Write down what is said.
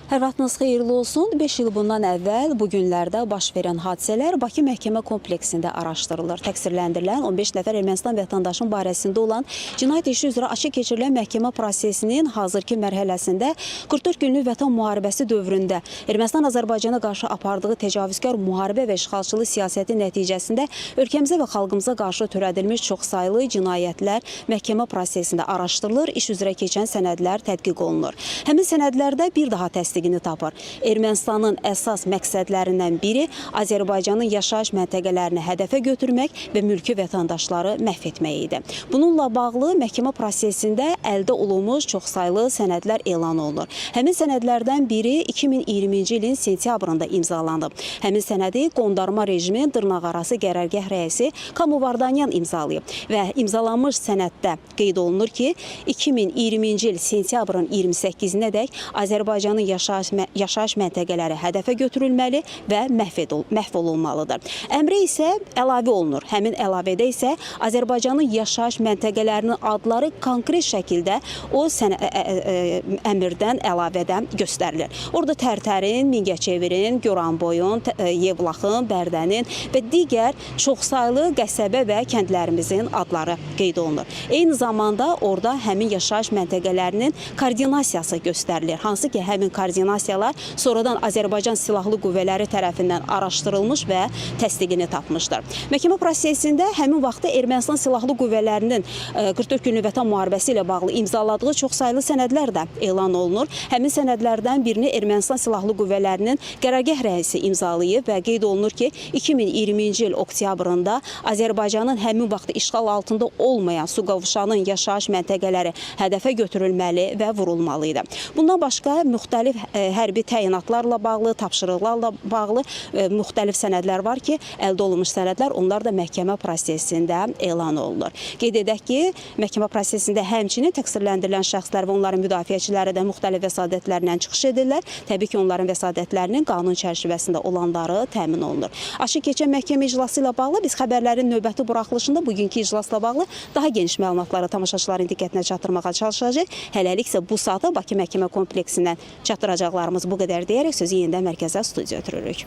Hər vaxtınız xeyirli olsun. 5 il bundan əvvəl bu günlərdə baş verən hadisələr Bakı məhkəmə kompleksində araşdırılır. Təqsirləndirilən 15 nəfər Ermənistan vətəndaşının barəsində olan cinayət işi üzrə açıq keçirilən məhkəmə prosesinin hazırki mərhələsində 44 günlük vətən müharibəsi dövründə Ermənistan Azərbaycana qarşı apardığı təcavüzkar müharibə və işğalçılıq siyasəti nəticəsində ölkəmizə və xalqımıza qarşı törədilmiş çoxsaylı cinayətlər məhkəmə prosesində araşdırılır, iş üzrə keçən sənədlər tədqiq olunur. Həmin sənədlərdə bir daha təsdiqini tapır. Ermənistanın əsas məqsədlərindən biri Azərbaycanın yaşayış məntəqələrini hədəfə götürmək və mülki vətəndaşları məhv etmək idi. Bununla bağlı məhkəmə prosesində əldə olunmuş çoxsaylı sənədlər elan olunur. Həmin sənədlərdən biri 2020-ci ilin sentyabrında imzalanıb. Həmin sənədi qondarma rejimin dırnaqarası qərargah rəisi Kamu Vardanyan imzalayıb və imzalanmış sənəddə qeyd olunur ki, 2020-ci il sentyabrın 28-nədək Azərbaycanın yaşayış məntəqələri hədəfə götürülməli və məhv olunmalıdır. Əmrə isə əlavə olunur. Həmin əlavədə isə Azərbaycanın yaşayış məntəqələrinin adları konkret şəkildə o əmrdən əlavədən göstərilir. Orada Tərtərin, Mingəçevirin, Goranboyun, Yevlaxın, Bərdənin və digər çoxsaylı qəsəbə və kəndlərimizin adları qeyd olunur. Eyni zamanda orada həmin yaşayış məntəqələrinin koordinasiyası göstərilir. Hansı ki, həmin koordinasiyalar sonradan Azərbaycan Silahlı Qüvvələri tərəfindən araşdırılmış və təsdiqini tapmışdır. Məhkəmə prosesində həmin vaxtda Ermənistan Silahlı Qüvvələrinin 44 günlük vətən müharibəsi ilə bağlı imzaladığı çoxsaylı sənədlər də elan olunur. Həmin sənədlərdən birini Ermənistan Silahlı Qüvvələrinin qərargah rəisi imzalayıb və qeyd olunur ki, 2020-ci il oktyabrında Azərbaycanın həmin vaxtda işğal altında olmayan Suqovuşanın yaşayış məntəqələri hədəfə götürülməli və vurulmalı idi. Bundan başqa müxtəlif hərbi təyinatlarla bağlı, tapşırıqlarla bağlı müxtəlif sənədlər var ki, əldə olunmuş sənədlər, onlar da məhkəmə prosesində elan olunur. Qeyd edək ki, məhkəmə prosesində həmçinin təqsirləndirilən şəxslər və onların müdafiəçiləri də müxtəlif vəsadətlərlə çıxış edirlər. Təbii ki, onların vəsadətlərinin qanun çərçivəsində olanları təmin olunur. Açıq keçən məhkəmə iclası ilə bağlı biz xəbərlərin növbəti buraxılışında bugünkü iclasla bağlı daha geniş məlumatları tamaşaçıların diqqətinə çatdırmağa çalışacaq. Hələlik isə bu saata Bakı məhkəmə kompleksindən çatdıracaqlarımız bu qədər deyərək sözü yenidən mərkəzə studiya ötürürük.